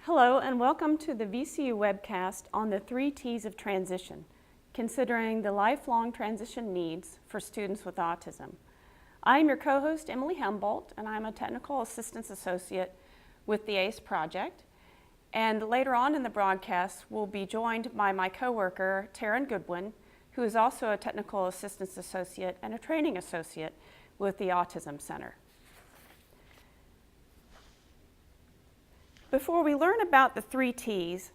Hello and welcome to the VCU webcast on the 3 T's of transition, considering the lifelong transition needs for students with autism. I am your co-host, Emily Helmboldt, and I'm a Technical Assistance Associate with the ACE project. And later on in the broadcast, we'll be joined by my coworker, Taryn Goodwin, who is also a Technical Assistance Associate and a Training Associate with the Autism Center. Before we learn about the 3 T's,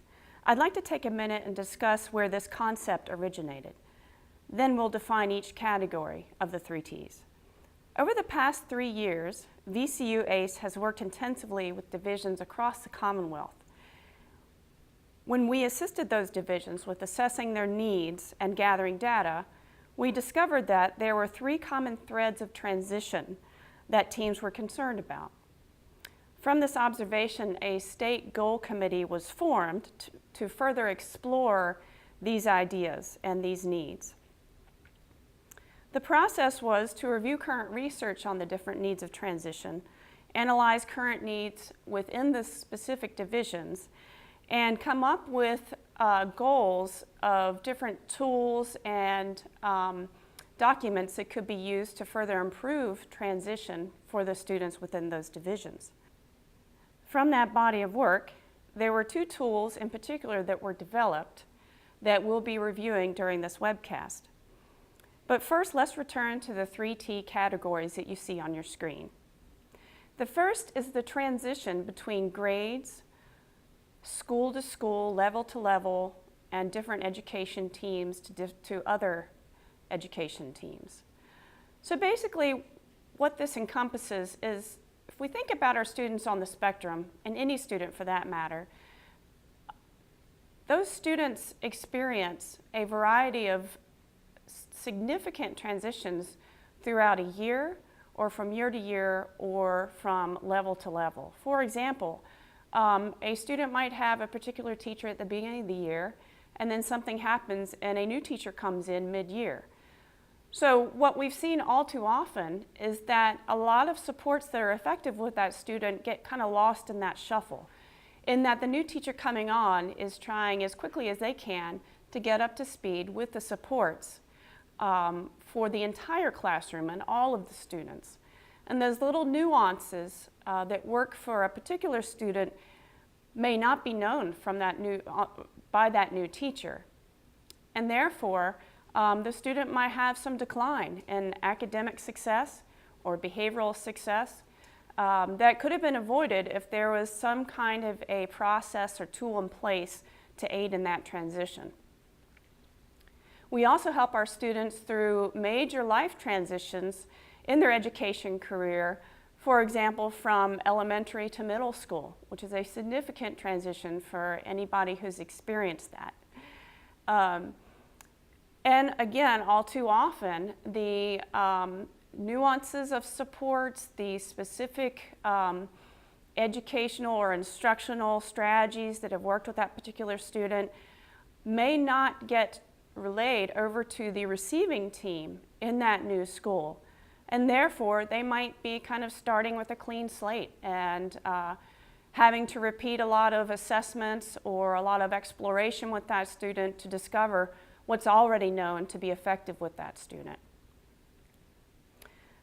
I'd like to take a minute and discuss where this concept originated. Then we'll define each category of the 3 T's. Over the past 3 years, VCU-ACE has worked intensively with divisions across the Commonwealth. When we assisted those divisions with assessing their needs and gathering data, we discovered that there were 3 common threads of transition that teams were concerned about. From this observation, a state goal committee was formed to further explore these ideas and these needs. The process was to review current research on the different needs of transition, analyze current needs within the specific divisions, and come up with goals of different tools and documents that could be used to further improve transition for the students within those divisions. From that body of work, there were 2 tools in particular that were developed that we'll be reviewing during this webcast. But first, let's return to the 3 T categories that you see on your screen. The first is the transition between grades, school to school, level to level, and different education teams to other education teams. So basically, what this encompasses is, if we think about our students on the spectrum, and any student for that matter, those students experience a variety of significant transitions throughout a year, or from year to year, or from level to level. For example, a student might have a particular teacher at the beginning of the year, and then something happens and a new teacher comes in mid-year. So what we've seen all too often is that a lot of supports that are effective with that student get kind of lost in that shuffle, in that the new teacher coming on is trying as quickly as they can to get up to speed with the supports for the entire classroom and all of the students. And those little nuances that work for a particular student may not be known from by that new teacher. And therefore, the student might have some decline in academic success or behavioral success that could have been avoided if there was some kind of a process or tool in place to aid in that transition. We also help our students through major life transitions in their education career, for example, from elementary to middle school, which is a significant transition for anybody who's experienced that. And again, all too often, the nuances of supports, the specific educational or instructional strategies that have worked with that particular student may not get relayed over to the receiving team in that new school. And therefore, they might be kind of starting with a clean slate and having to repeat a lot of assessments or a lot of exploration with that student to discover what's already known to be effective with that student.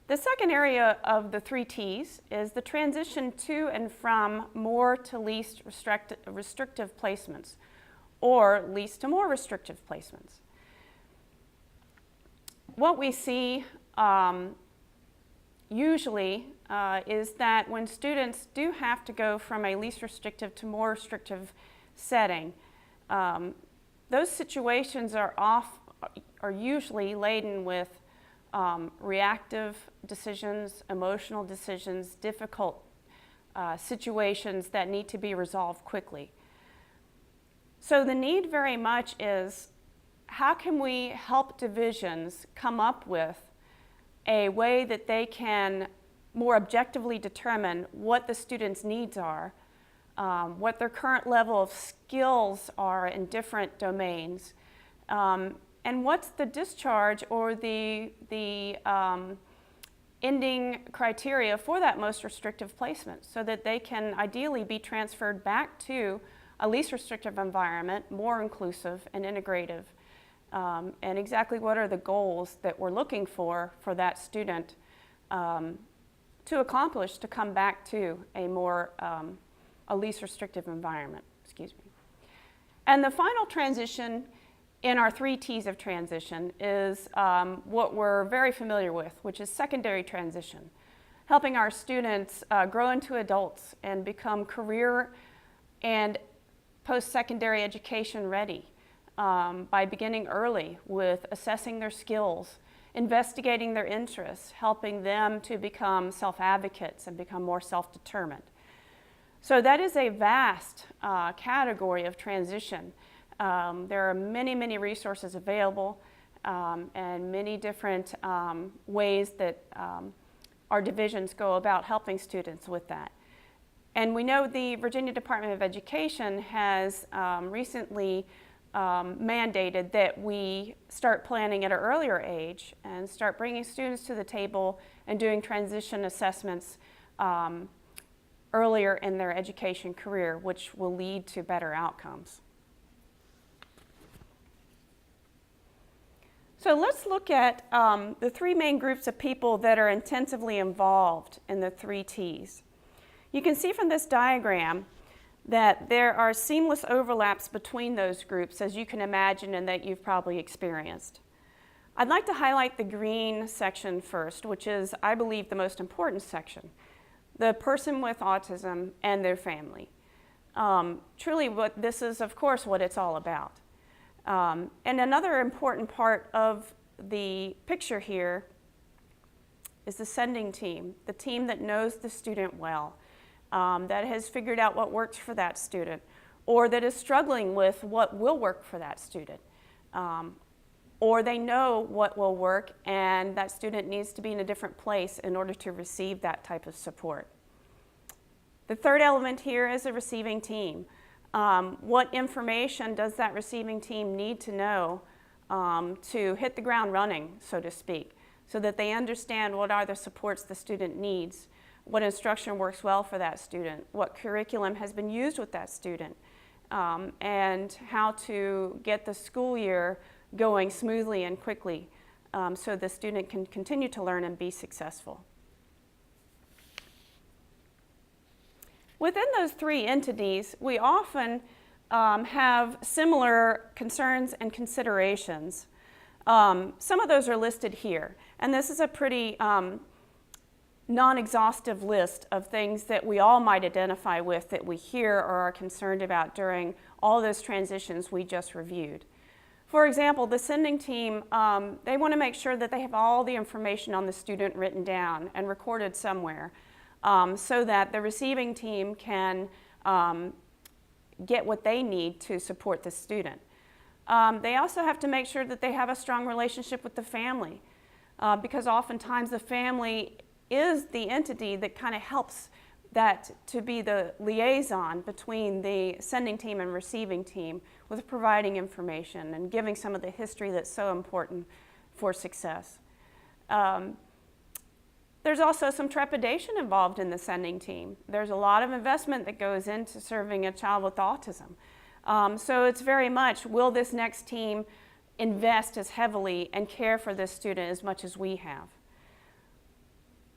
The second area of the 3 T's is the transition to and from more to least restrictive placements, or least to more restrictive placements. What we see usually is that when students do have to go from a least restrictive to more restrictive setting, those situations are usually laden with reactive decisions, emotional decisions, difficult situations that need to be resolved quickly. So the need very much is, how can we help divisions come up with a way that they can more objectively determine what the students' needs are, what their current level of skills are in different domains, and what's the discharge or the ending criteria for that most restrictive placement so that they can ideally be transferred back to a least restrictive environment, more inclusive and integrative. And exactly what are the goals that we're looking for that student to accomplish to come back to a least restrictive environment, excuse me. And the final transition in our 3 T's of transition is what we're very familiar with, which is secondary transition, helping our students grow into adults and become career and post-secondary education ready by beginning early with assessing their skills, investigating their interests, helping them to become self-advocates and become more self-determined. So that is a vast category of transition. There are many, many resources available and many different ways that our divisions go about helping students with that. And we know the Virginia Department of Education has recently mandated that we start planning at an earlier age and start bringing students to the table and doing transition assessments earlier in their education career, which will lead to better outcomes. So let's look at the 3 main groups of people that are intensively involved in the 3 T's. You can see from this diagram that there are seamless overlaps between those groups, as you can imagine and that you've probably experienced. I'd like to highlight the green section first, which is, I believe, the most important section, the person with autism and their family. Truly, this is, of course, what it's all about. And another important part of the picture here is the sending team, the team that knows the student well, that has figured out what works for that student, or that is struggling with what will work for that student. Or they know what will work and that student needs to be in a different place in order to receive that type of support. The third element here is a receiving team. What information does that receiving team need to know to hit the ground running, so to speak, so that they understand what are the supports the student needs, what instruction works well for that student, what curriculum has been used with that student, and how to get the school year going smoothly and quickly so the student can continue to learn and be successful. Within those 3 entities, we often have similar concerns and considerations. Some of those are listed here, and this is a pretty non-exhaustive list of things that we all might identify with that we hear or are concerned about during all those transitions we just reviewed. For example, the sending team, they want to make sure that they have all the information on the student written down and recorded somewhere so that the receiving team can get what they need to support the student. They also have to make sure that they have a strong relationship with the family because oftentimes the family is the entity that kind of helps that to be the liaison between the sending team and receiving team with providing information and giving some of the history that's so important for success. There's also some trepidation involved in the sending team. There's a lot of investment that goes into serving a child with autism. So it's very much, will this next team invest as heavily and care for this student as much as we have?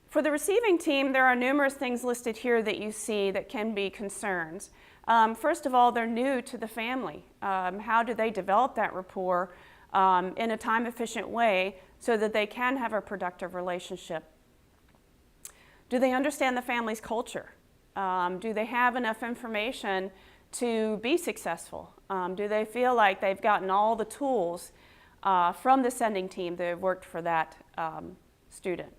For the receiving team, there are numerous things listed here that you see that can be concerns. First of all, they're new to the family. How do they develop that rapport in a time-efficient way so that they can have a productive relationship? Do they understand the family's culture? Do they have enough information to be successful? Do they feel like they've gotten all the tools from the sending team that have worked for that student?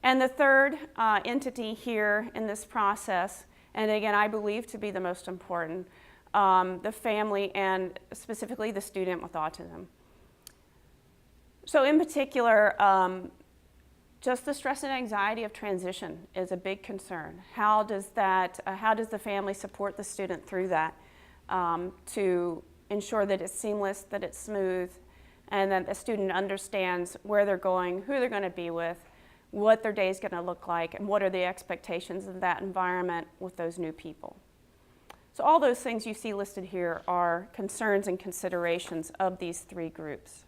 And the third entity here in this process, and again I believe to be the most important, the family and specifically the student with autism. So in particular, just the stress and anxiety of transition is a big concern. How does the family support the student through that to ensure that it's seamless, that it's smooth, and that the student understands where they're going, who they're going to be with, what their day is going to look like, and what are the expectations of that environment with those new people. So all those things you see listed here are concerns and considerations of these three groups.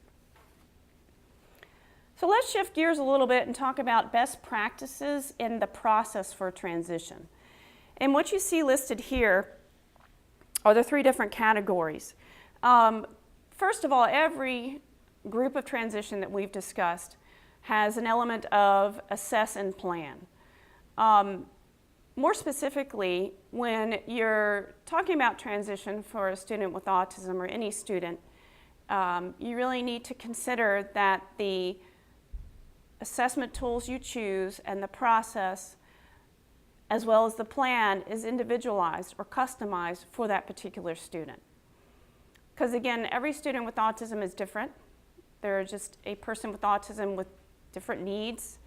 So let's shift gears a little bit and talk about best practices in the process for transition. And what you see listed here are the three different categories. First of all, every group of transition that we've discussed has an element of assess and plan. More specifically, when you're talking about transition for a student with autism or any student, you really need to consider that the assessment tools you choose and the process, as well as the plan, is individualized or customized for that particular student. Because again, every student with autism is different. They're just a person with autism with different needs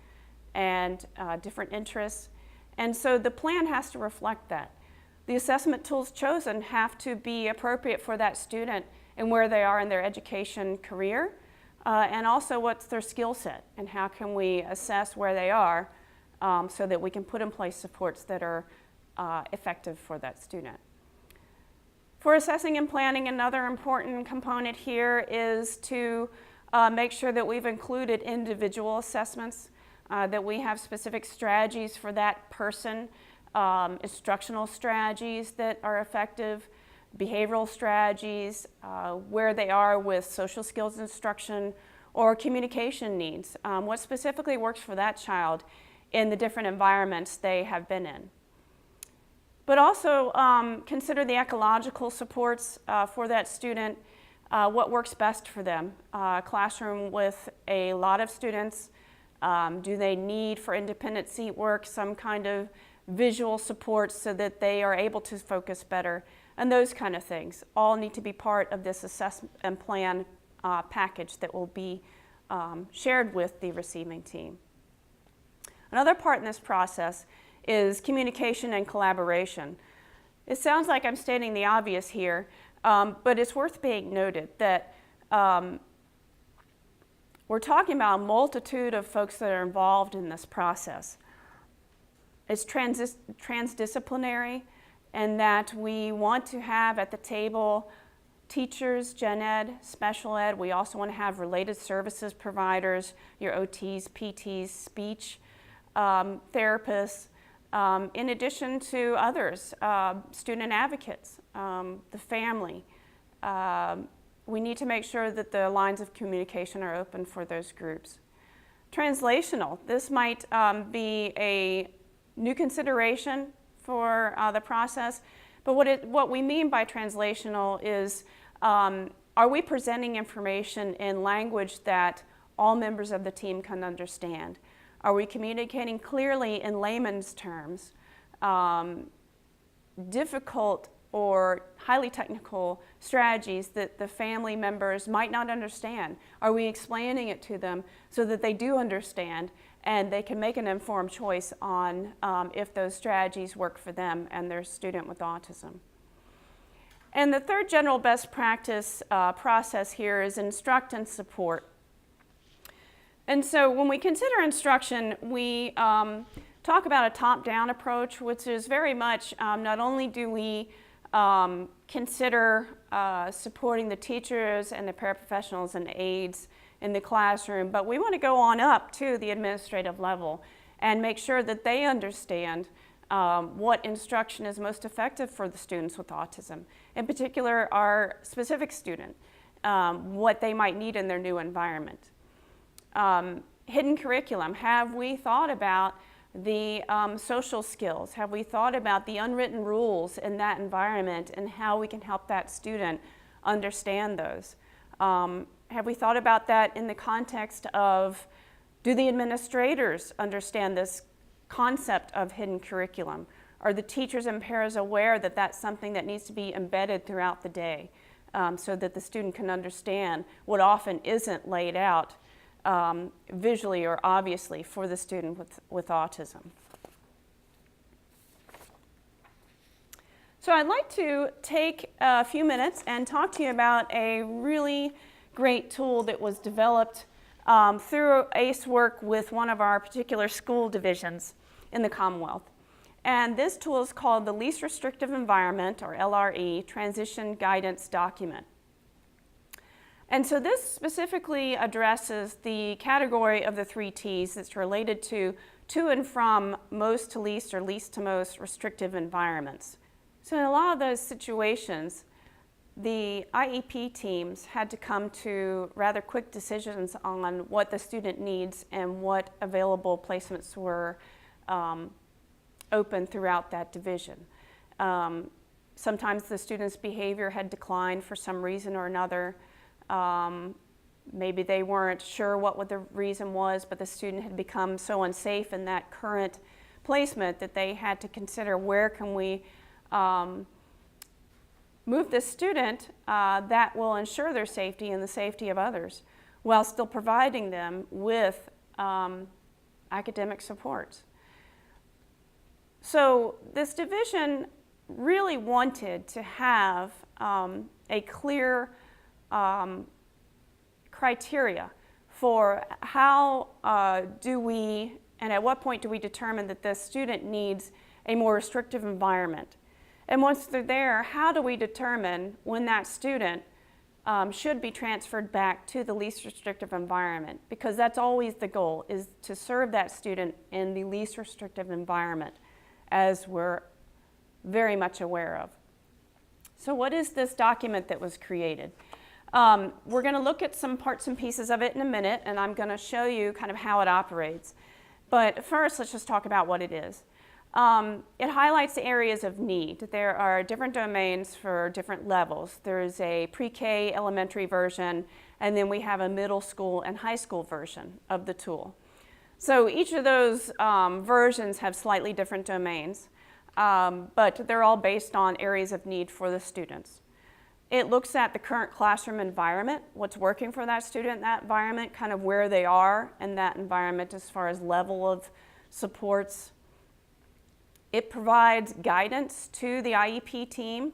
and different interests. And so the plan has to reflect that. The assessment tools chosen have to be appropriate for that student and where they are in their education career, and also what's their skill set and how can we assess where they are so that we can put in place supports that are effective for that student. For assessing and planning, another important component here is to make sure that we've included individual assessments, that we have specific strategies for that person, instructional strategies that are effective, behavioral strategies, where they are with social skills instruction or communication needs, what specifically works for that child in the different environments they have been in. But also consider the ecological supports for that student, what works best for them. Classroom with a lot of students, do they need for independent seat work some kind of visual support so that they are able to focus better, and those kind of things all need to be part of this assessment and plan package that will be shared with the receiving team. Another part in this process is communication and collaboration. It sounds like I'm stating the obvious here, but it's worth being noted that we're talking about a multitude of folks that are involved in this process. It's transdisciplinary, and that we want to have at the table teachers, gen ed, special ed. We also want to have related services providers, your OTs, PTs, speech therapists, in addition to others, student advocates, the family. We need to make sure that the lines of communication are open for those groups. Translational, this might be a new consideration for the process, but what we mean by translational is, are we presenting information in language that all members of the team can understand? Are we communicating clearly in layman's terms? Difficult or highly technical strategies that the family members might not understand? Are we explaining it to them so that they do understand and they can make an informed choice on if those strategies work for them and their student with autism? And the third general best practice process here is instruct and support. And so when we consider instruction, we talk about a top-down approach, which is very much not only do we consider supporting the teachers and the paraprofessionals and aides in the classroom, but we want to go on up to the administrative level and make sure that they understand what instruction is most effective for the students with autism. In particular, our specific student, what they might need in their new environment. Hidden curriculum, have we thought about the social skills? Have we thought about the unwritten rules in that environment and how we can help that student understand those? Have we thought about that in the context of, do the administrators understand this concept of hidden curriculum? Are the teachers and paras aware that that's something that needs to be embedded throughout the day so that the student can understand what often isn't laid out visually or obviously for the student with autism? So I'd like to take a few minutes and talk to you about a really great tool that was developed through ACE work with one of our particular school divisions in the Commonwealth. And this tool is called the Least Restrictive Environment, or LRE, Transition Guidance Document. And so this specifically addresses the category of the 3 T's that's related to and from most to least or least to most restrictive environments. So in a lot of those situations, the IEP teams had to come to rather quick decisions on what the student needs and what available placements were open throughout that division. Sometimes the student's behavior had declined for some reason or another. Maybe they weren't sure what the reason was, but the student had become so unsafe in that current placement that they had to consider, where can we move this student that will ensure their safety and the safety of others while still providing them with academic supports. So this division really wanted to have a clear criteria for how do we, and at what point do we determine that this student needs a more restrictive environment. And once they're there, how do we determine when that student should be transferred back to the least restrictive environment? Because that's always the goal, is to serve that student in the least restrictive environment, as we're very much aware of. So what is this document that was created? We're going to look at some parts and pieces of it in a minute, and I'm going to show you kind of how it operates. But first, let's just talk about what it is. It highlights the areas of need. There are different domains for different levels. There's a pre-K elementary version, and then we have a middle school and high school version of the tool. So each of those versions have slightly different domains, but they're all based on areas of need for the students. It looks at the current classroom environment, what's working for that student in that environment, kind of where they are in that environment as far as level of supports. It provides guidance to the IEP team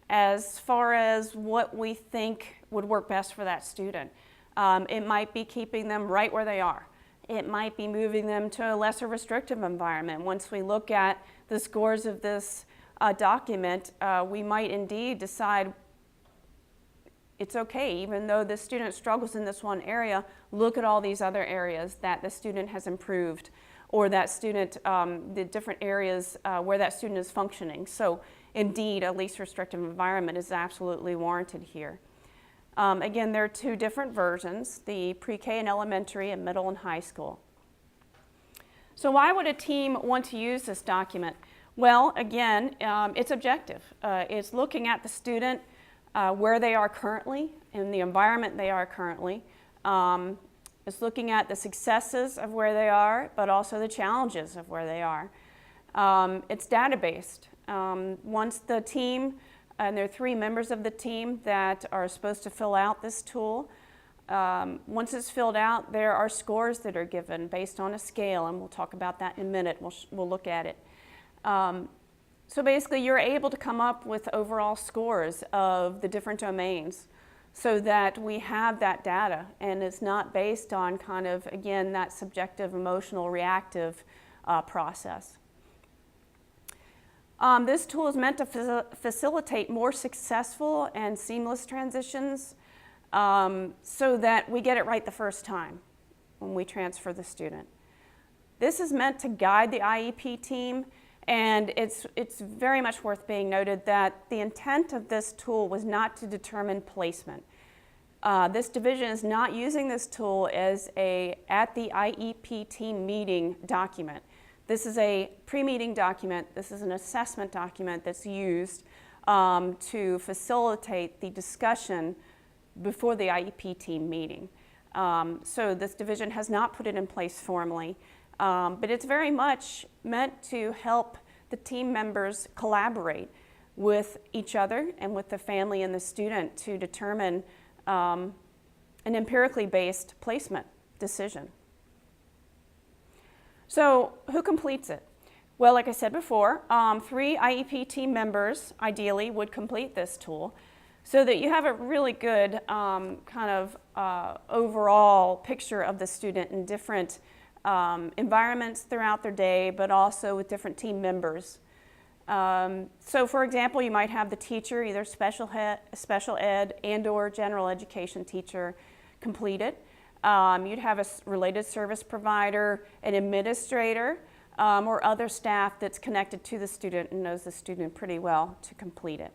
as far as what we think would work best for that student. It might be keeping them right where they are. It might be moving them to a lesser restrictive environment. Once we look at the scores of this document, we might indeed decide it's okay, even though the student struggles in this one area, look at all these other areas that the student has improved, or that student, the different areas where that student is functioning. So indeed, a least restrictive environment is absolutely warranted here. Again, there are 2 different versions, the pre-K and elementary and middle and high school. So why would a team want to use this document? Well, again, it's objective. It's looking at the student, where they are currently, in the environment they are currently. It's looking at the successes of where they are, but also the challenges of where they are. It's data-based. Once the team, and there are 3 members of the team that are supposed to fill out this tool, once it's filled out, there are scores that are given based on a scale, and we'll talk about that in a minute. We'll look at it. So basically, you're able to come up with overall scores of the different domains so that we have that data, and it's not based on kind of, again, that subjective, emotional, reactive process. This tool is meant to facilitate more successful and seamless transitions so that we get it right the first time when we transfer the student. This is meant to guide the IEP team, and it's very much worth being noted that the intent of this tool was not to determine placement. This division is not using this tool as at the IEP team meeting document. This is a pre-meeting document. This is an assessment document that's used to facilitate the discussion before the IEP team meeting. So this division has not put it in place formally. But it's very much meant to help the team members collaborate with each other and with the family and the student to determine an empirically based placement decision. So who completes it? Well, like I said before, 3 IEP team members ideally would complete this tool. so that you have a really good kind of overall picture of the student in different environments throughout their day, but also with different team members. So for example, you might have the teacher, either special ed and or general education teacher, completed. You'd have a related service provider, an administrator, or other staff that's connected to the student and knows the student pretty well to complete it.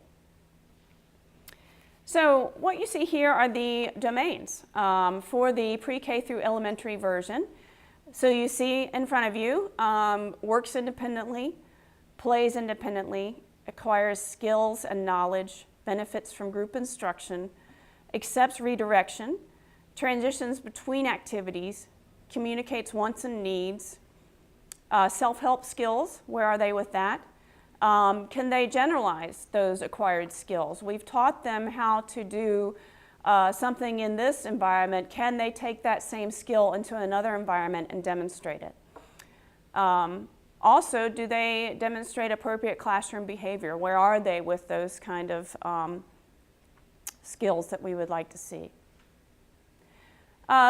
So what you see here are the domains for the pre-K through elementary version. So you see in front of you, works independently, plays independently, acquires skills and knowledge, benefits from group instruction, accepts redirection, transitions between activities, communicates wants and needs, self-help skills, where are they with that? Can they generalize those acquired skills? We've taught them how to do something in this environment. Can they take that same skill into another environment and demonstrate it? Also, do they demonstrate appropriate classroom behavior? Where are they with those kind of skills that we would like to see?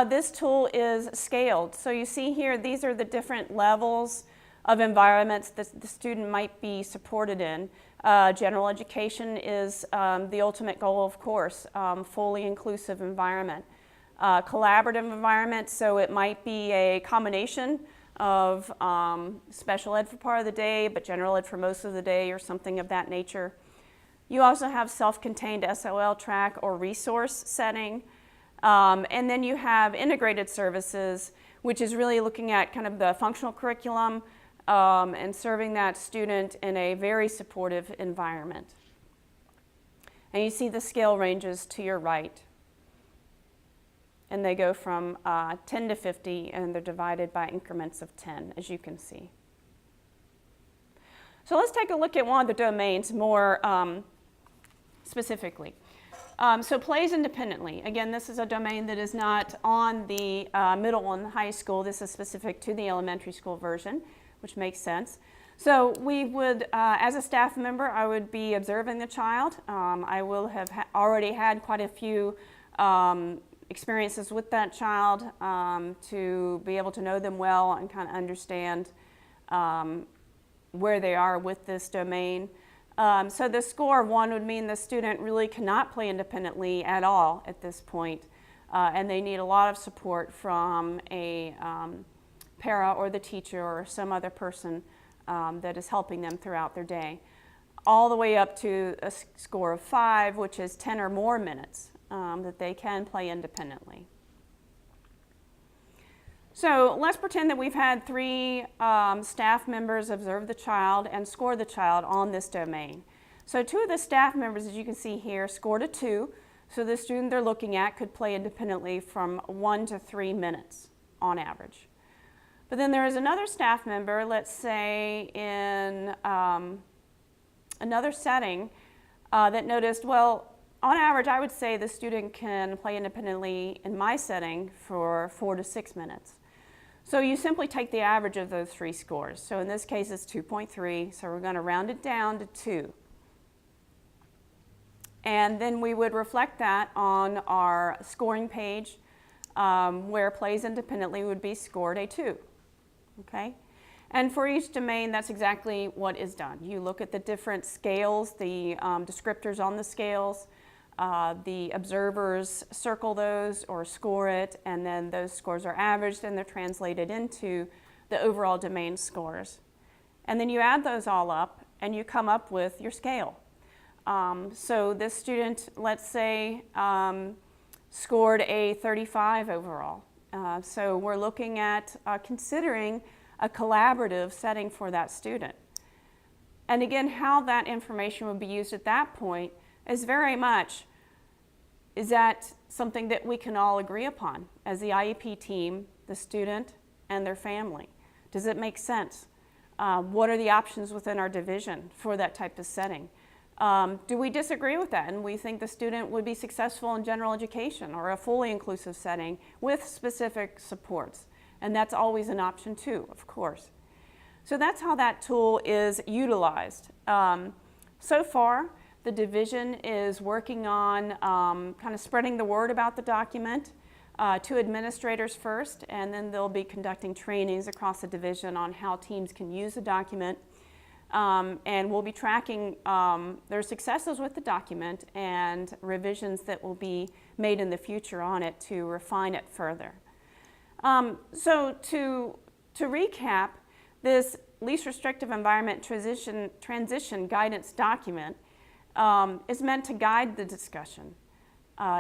This tool is scaled. So you see here, these are the different levels of environments that the student might be supported in. General education is the ultimate goal, of course, fully inclusive environment. Collaborative environment, so it might be a combination of special ed for part of the day, but general ed for most of the day, or something of that nature. You also have self-contained SOL track or resource setting. And then you have integrated services, which is really looking at kind of the functional curriculum and serving that student in a very supportive environment. And you see the scale ranges to your right. And they go from 10 to 50, and they're divided by increments of 10, as you can see. So let's take a look at one of the domains more specifically. So plays independently. Again, this is a domain that is not on the middle and high school. This is specific to the elementary school version, which makes sense. So we would, as a staff member, I would be observing the child. I will have already had quite a few experiences with that child to be able to know them well and kind of understand where they are with this domain. So the score of 1 would mean the student really cannot play independently at all at this point, and they need a lot of support from a para or the teacher or some other person that is helping them throughout their day, all the way up to a score of 5, which is 10 or more minutes that they can play independently. So let's pretend that we've had 3 staff members observe the child and score the child on this domain. So 2 of the staff members, as you can see here, scored a 2. So the student they're looking at could play independently from 1 to 3 minutes on average. But then there is another staff member, let's say in another setting, that noticed, well, on average, I would say the student can play independently in my setting for 4 to 6 minutes. So you simply take the average of those 3 scores. So in this case, it's 2.3, so we're going to round it down to 2. And then we would reflect that on our scoring page, where plays independently would be scored a 2. Okay? And for each domain, that's exactly what is done. You look at the different scales, the descriptors on the scales. The observers circle those or score it, and then those scores are averaged and they're translated into the overall domain scores. And then you add those all up and you come up with your scale. So this student, let's say, scored a 35 overall. So we're looking at considering a collaborative setting for that student. And again, how that information would be used at that point is very much, is that something that we can all agree upon as the IEP team, the student, and their family? Does it make sense? What are the options within our division for that type of setting? Do we disagree with that and we think the student would be successful in general education or a fully inclusive setting with specific supports? And that's always an option too, of course. So that's how that tool is utilized. So far, The division is working on kind of spreading the word about the document to administrators first, and then they'll be conducting trainings across the division on how teams can use the document. And we'll be tracking their successes with the document and revisions that will be made in the future on it to refine it further. So to recap, this least restrictive environment transition guidance document is meant to guide the discussion.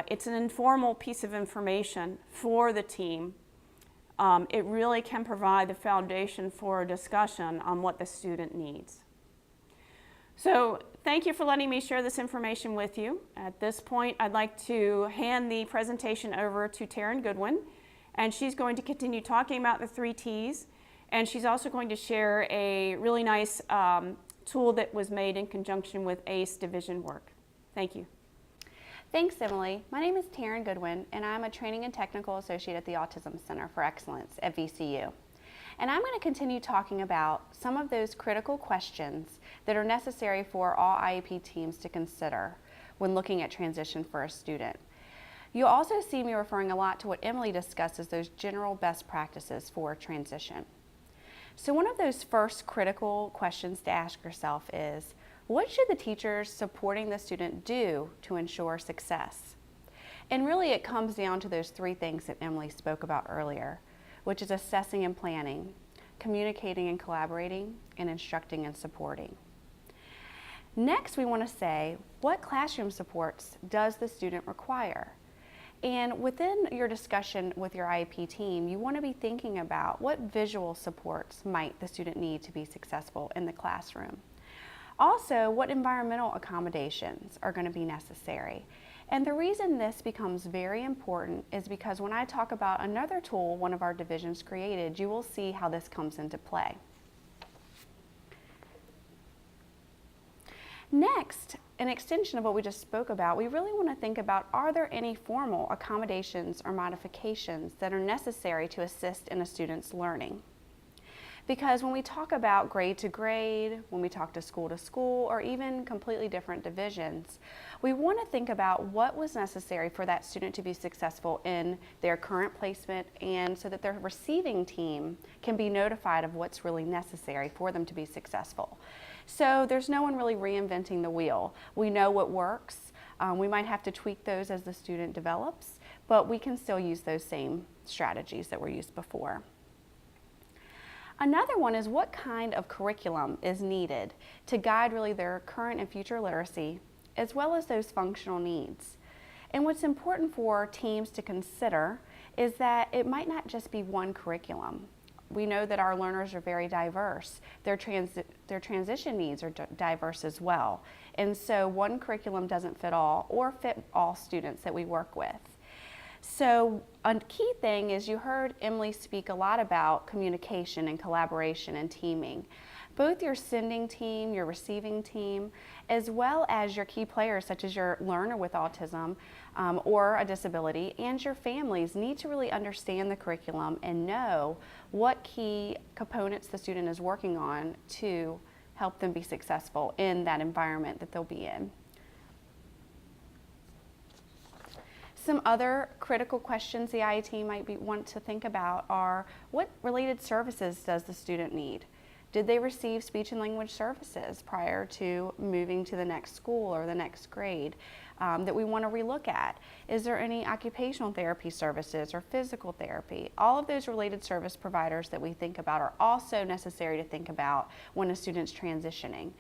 It's an informal piece of information for the team. It really can provide the foundation for a discussion on what the student needs. So thank you for letting me share this information with you. At this point, I'd like to hand the presentation over to Taryn Goodwin, and she's going to continue talking about the 3 T's, and she's also going to share a really nice tool that was made in conjunction with ACE division work. Thank you. Thanks, Emily. My name is Taryn Goodwin, and I'm a Training and Technical Associate at the Autism Center for Excellence at VCU. And I'm going to continue talking about some of those critical questions that are necessary for all IEP teams to consider when looking at transition for a student. You'll also see me referring a lot to what Emily discussed as those general best practices for transition. So one of those first critical questions to ask yourself is, what should the teachers supporting the student do to ensure success? And really it comes down to those 3 things that Emily spoke about earlier, which is assessing and planning, communicating and collaborating, and instructing and supporting. Next, we want to say, what classroom supports does the student require? And within your discussion with your IEP team, you want to be thinking about what visual supports might the student need to be successful in the classroom. Also, what environmental accommodations are going to be necessary. And the reason this becomes very important is because when I talk about another tool one of our divisions created, you will see how this comes into play. Next, an extension of what we just spoke about, we really want to think about, are there any formal accommodations or modifications that are necessary to assist in a student's learning? Because when we talk about grade to grade, when we talk to school, or even completely different divisions, we want to think about what was necessary for that student to be successful in their current placement, and so that their receiving team can be notified of what's really necessary for them to be successful. So there's no one really reinventing the wheel. We know what works. We might have to tweak those as the student develops, but we can still use those same strategies that were used before. Another one is, what kind of curriculum is needed to guide really their current and future literacy, as well as those functional needs. And what's important for teams to consider is that it might not just be one curriculum. We know that our learners are very diverse. Their transition needs are diverse as well. And so one curriculum doesn't fit all or fit all students that we work with. So a key thing is, you heard Emily speak a lot about communication and collaboration and teaming. Both your sending team, your receiving team, as well as your key players such as your learner with autism or a disability, and your families need to really understand the curriculum and know what key components the student is working on to help them be successful in that environment that they'll be in. Some other critical questions the IET might want to think about are, what related services does the student need? Did they receive speech and language services prior to moving to the next school or the next grade that we want to relook at? Is there any occupational therapy services or physical therapy? All of those related service providers that we think about are also necessary to think about when a student's transitioning.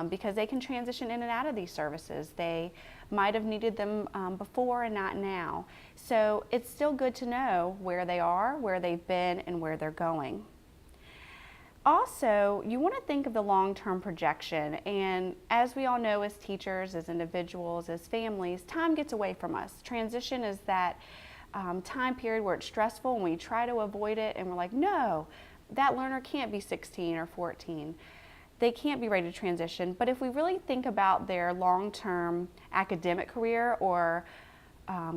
Because they can transition in and out of these services. They might have needed them before and not now. So it's still good to know where they are, where they've been, and where they're going. Also, you want to think of the long-term projection, and as we all know as teachers, as individuals, as families, time gets away from us. Transition is that time period where it's stressful and we try to avoid it, and we're like, no, that learner can't be 16 or 14. They can't be ready to transition. But if we really think about their long-term academic career or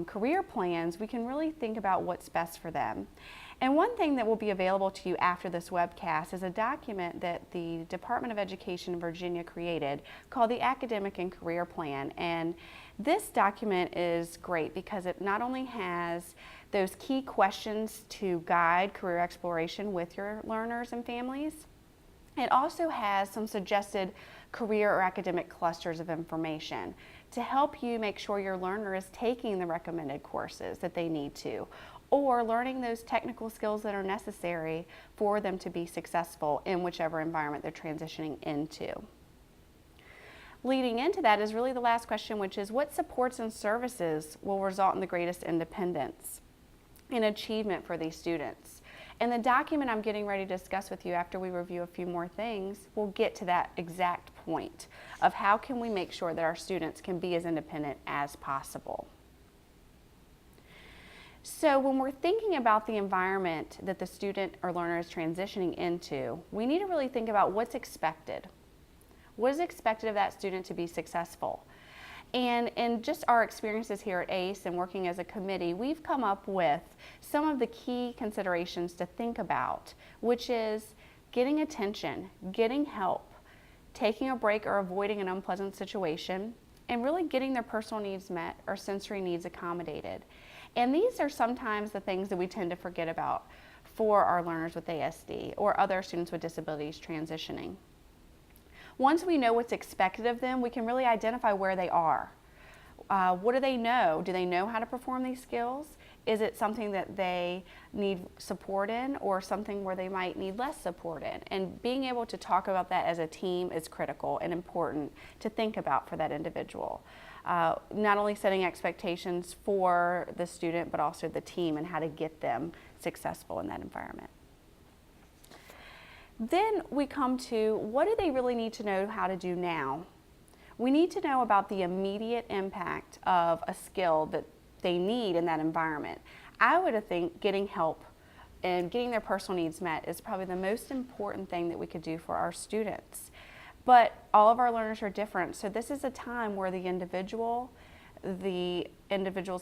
career plans, we can really think about what's best for them. And one thing that will be available to you after this webcast is a document that the Department of Education in Virginia created called the Academic and Career Plan. And this document is great because it not only has those key questions to guide career exploration with your learners and families, it also has some suggested career or academic clusters of information to help you make sure your learner is taking the recommended courses that they need to, or learning those technical skills that are necessary for them to be successful in whichever environment they're transitioning into. Leading into that is really the last question, which is what supports and services will result in the greatest independence and achievement for these students? And the document I'm getting ready to discuss with you after we review a few more things will get to that exact point of how can we make sure that our students can be as independent as possible. So when we're thinking about the environment that the student or learner is transitioning into, we need to really think about what's expected. What is expected of that student to be successful? And in just our experiences here at ACE and working as a committee, we've come up with some of the key considerations to think about, which is getting attention, getting help, taking a break or avoiding an unpleasant situation, and really getting their personal needs met or sensory needs accommodated. And these are sometimes the things that we tend to forget about for our learners with ASD or other students with disabilities transitioning. Once we know what's expected of them, we can really identify where they are. What do they know? Do they know how to perform these skills? Is it something that they need support in or something where they might need less support in? And being able to talk about that as a team is critical and important to think about for that individual. Not only setting expectations for the student, but also the team and how to get them successful in that environment. Then we come to what do they really need to know how to do now? We need to know about the immediate impact of a skill that they need in that environment. I would think getting help and getting their personal needs met is probably the most important thing that we could do for our students. But all of our learners are different, so this is a time where the individual's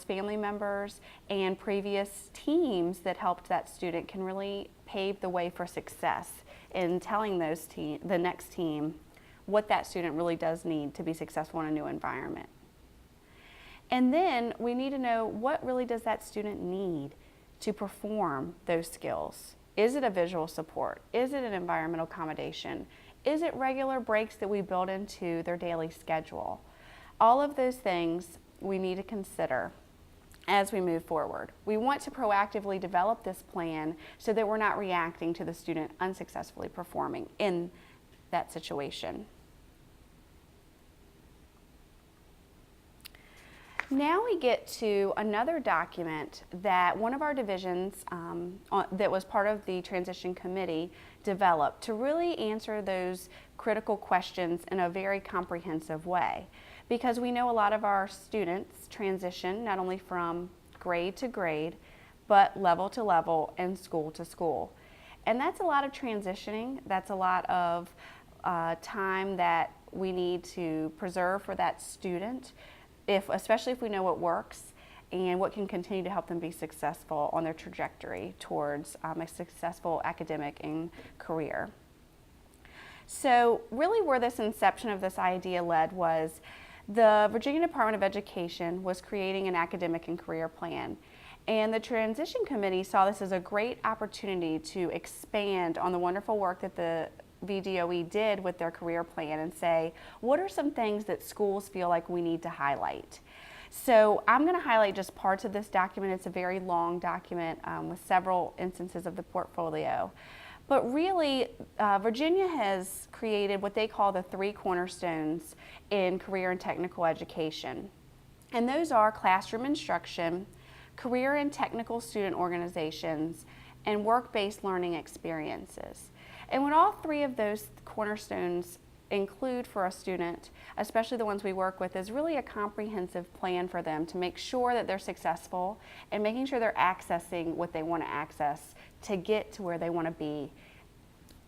family members and previous teams that helped that student can really pave the way for success in telling the next team what that student really does need to be successful in a new environment. And then we need to know what really does that student need to perform those skills. Is it a visual support? Is it an environmental accommodation? Is it regular breaks that we build into their daily schedule? All of those things we need to consider as we move forward. We want to proactively develop this plan so that we're not reacting to the student unsuccessfully performing in that situation. Now we get to another document that one of our divisions that was part of the transition committee developed to really answer those critical questions in a very comprehensive way. Because we know a lot of our students transition not only from grade to grade, but level to level and school to school. And that's a lot of transitioning. That's a lot of time that we need to preserve for that student, especially if we know what works and what can continue to help them be successful on their trajectory towards a successful academic and career. So really where this inception of this idea led was the Virginia Department of Education was creating an academic and career plan. And the Transition Committee saw this as a great opportunity to expand on the wonderful work that the VDOE did with their career plan and say, what are some things that schools feel like we need to highlight? So I'm going to highlight just parts of this document. It's a very long document with several instances of the portfolio. But really, Virginia has created what they call the 3 cornerstones in career and technical education. And those are classroom instruction, career and technical student organizations, and work-based learning experiences. And what all 3 of those cornerstones include for a student, especially the ones we work with, is really a comprehensive plan for them to make sure that they're successful and making sure they're accessing what they want to access to get to where they want to be,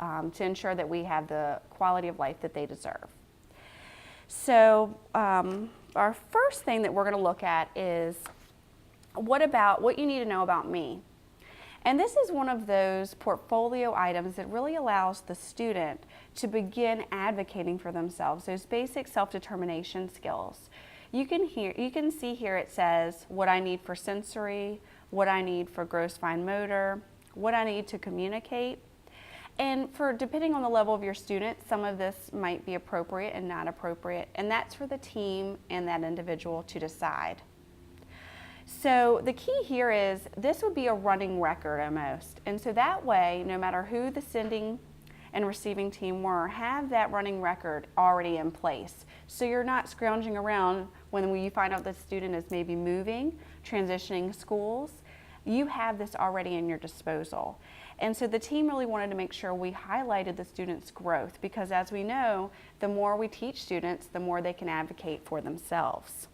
to ensure that we have the quality of life that they deserve. So our first thing that we're going to look at is what you need to know about me. And this is one of those portfolio items that really allows the student to begin advocating for themselves, those basic self-determination skills. You can see here it says what I need for sensory, what I need for gross fine motor, what I need to communicate. And depending on the level of your student, some of this might be appropriate and not appropriate, and that's for the team and that individual to decide. So the key here is this would be a running record almost, and so that way, no matter who the sending and receiving team were, have that running record already in place. So you're not scrounging around when you find out the student is maybe moving, transitioning schools. You have this already in your disposal. And so the team really wanted to make sure we highlighted the students' growth, because as we know, the more we teach students, the more they can advocate for themselves.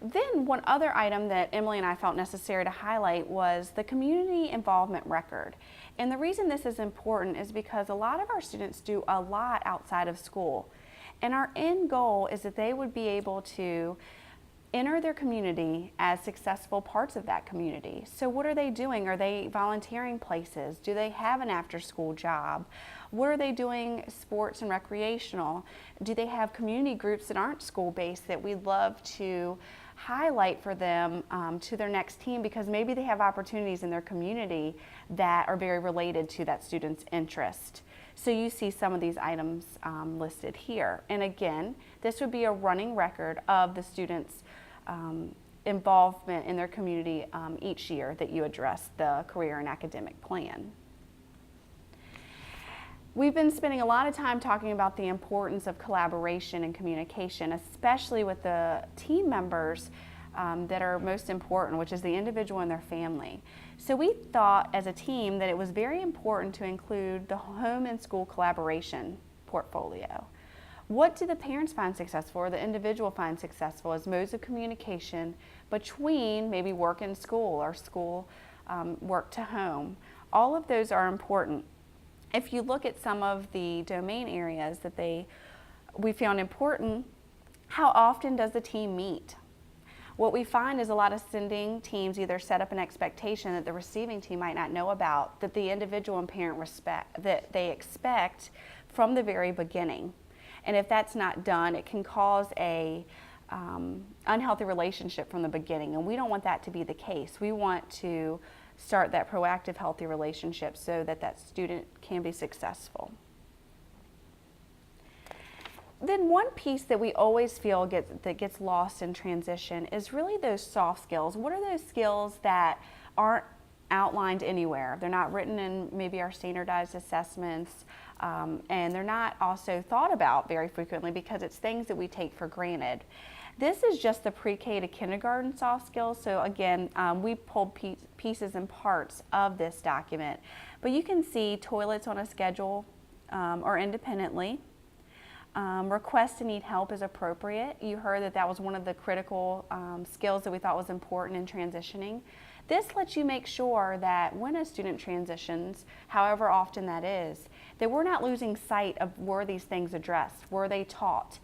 Then one other item that Emily and I felt necessary to highlight was the community involvement record. And the reason this is important is because a lot of our students do a lot outside of school. And our end goal is that they would be able to enter their community as successful parts of that community. So what are they doing? Are they volunteering places? Do they have an after-school job? What are they doing sports and recreational? Do they have community groups that aren't school-based that we'd love to highlight for them to their next team, because maybe they have opportunities in their community that are very related to that student's interest. So you see some of these items listed here. And again, this would be a running record of the students' involvement in their community each year that you address the career and academic plan. We've been spending a lot of time talking about the importance of collaboration and communication, especially with the team members that are most important, which is the individual and their family. So we thought as a team that it was very important to include the home and school collaboration portfolio. What do the parents find successful or the individual find successful as modes of communication between maybe work and school or school work to home? All of those are important. If you look at some of the domain areas that we found important, how often does the team meet? What we find is a lot of sending teams either set up an expectation that the receiving team might not know about, that the individual and parent that they expect from the very beginning. And if that's not done, it can cause a unhealthy relationship from the beginning, and we don't want that to be the case. We want to start that proactive, healthy relationship so that that student can be successful. Then one piece that we always feel gets lost in transition is really those soft skills. What are those skills that aren't outlined anywhere? They're not written in maybe our standardized assessments, and they're not also thought about very frequently because it's things that we take for granted. This is just the pre-K to kindergarten soft skills. So again, we pulled pieces and parts of this document. But you can see toilets on a schedule or independently. Request to need help is appropriate. You heard that was one of the critical skills that we thought was important in transitioning. This lets you make sure that when a student transitions, however often that is, that we're not losing sight of were these things addressed, were they taught.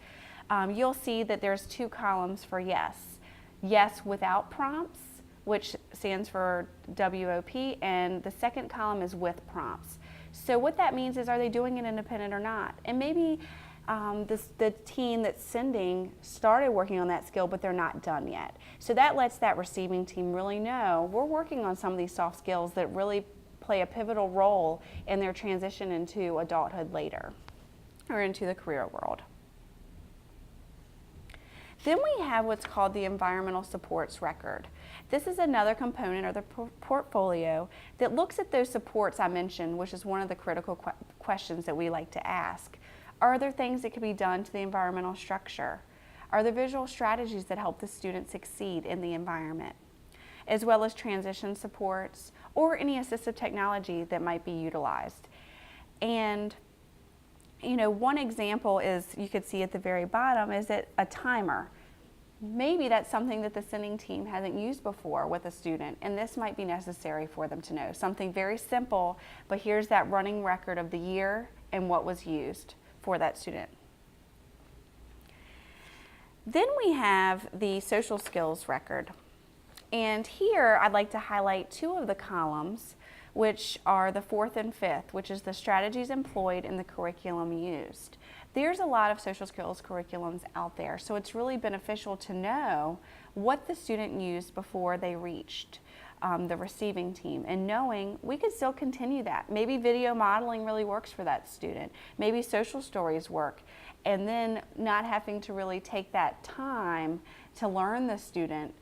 You'll see that there's 2 columns for yes. Yes without prompts, which stands for WOP, and the second column is with prompts. So what that means is, are they doing it independent or not? And maybe the team that's sending started working on that skill, but they're not done yet. So that lets that receiving team really know we're working on some of these soft skills that really play a pivotal role in their transition into adulthood later, or into the career world. Then we have what's called the environmental supports record. This is another component of the portfolio that looks at those supports I mentioned, which is one of the critical questions that we like to ask. Are there things that can be done to the environmental structure? Are there visual strategies that help the student succeed in the environment? As well as transition supports or any assistive technology that might be utilized. And one example is, you could see at the very bottom, is it a timer. Maybe that's something that the sending team hasn't used before with a student, and this might be necessary for them to know. Something very simple, but here's that running record of the year and what was used for that student. Then we have the social skills record. And here I'd like to highlight two of the columns, which are the fourth and fifth, which is the strategies employed and the curriculum used. There's a lot of social skills curriculums out there, so it's really beneficial to know what the student used before they reached the receiving team, and knowing we could still continue that. Maybe video modeling really works for that student. Maybe social stories work, and then not having to really take that time to learn the student,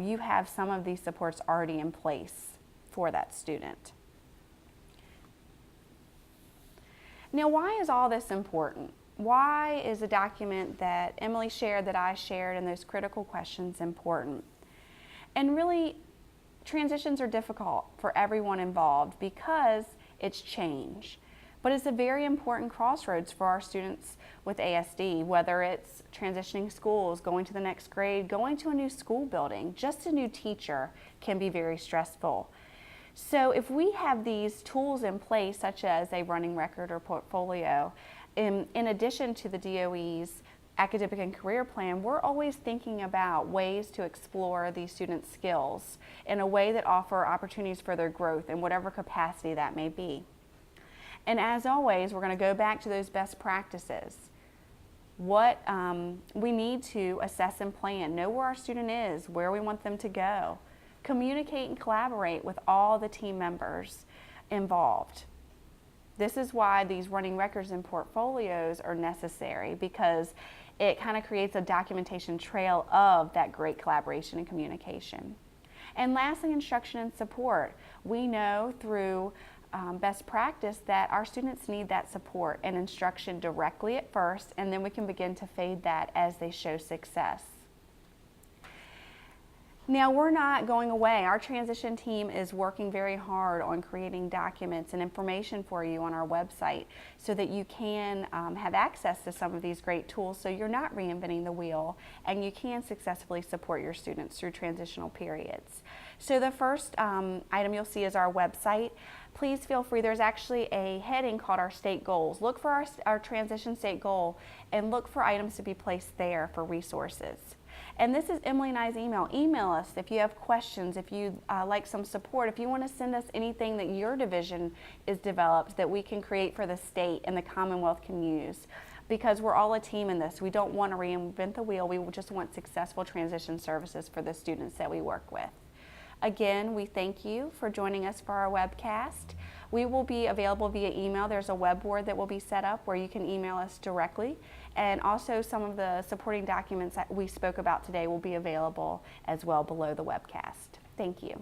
you have some of these supports already in place for that student. Now, why is all this important? Why is a document that Emily shared, that I shared, and those critical questions important? And really, transitions are difficult for everyone involved because it's change. But it's a very important crossroads for our students with ASD, whether it's transitioning schools, going to the next grade, going to a new school building, just a new teacher can be very stressful. So if we have these tools in place, such as a running record or portfolio, in addition to the DOE's academic and career plan, we're always thinking about ways to explore these students' skills in a way that offer opportunities for their growth in whatever capacity that may be. And as always, we're going to go back to those best practices. What we need to assess and plan, know where our student is, where we want them to go, communicate and collaborate with all the team members involved. This is why these running records and portfolios are necessary, because it kind of creates a documentation trail of that great collaboration and communication. And lastly, instruction and support. We know through best practice that our students need that support and instruction directly at first, and then we can begin to fade that as they show success. Now, we're not going away. Our transition team is working very hard on creating documents and information for you on our website so that you can have access to some of these great tools, so you're not reinventing the wheel and you can successfully support your students through transitional periods. So the first item you'll see is our website. Please feel free, there's actually a heading called our state goals. Look for our transition state goal and look for items to be placed there for resources. And this is Emily and I's email. Email us if you have questions, if you like some support, if you want to send us anything that your division is developed that we can create for the state and the Commonwealth can use. Because we're all a team in this. We don't want to reinvent the wheel. We just want successful transition services for the students that we work with. Again, we thank you for joining us for our webcast. We will be available via email. There's a web board that will be set up where you can email us directly. And also some of the supporting documents that we spoke about today will be available as well below the webcast. Thank you.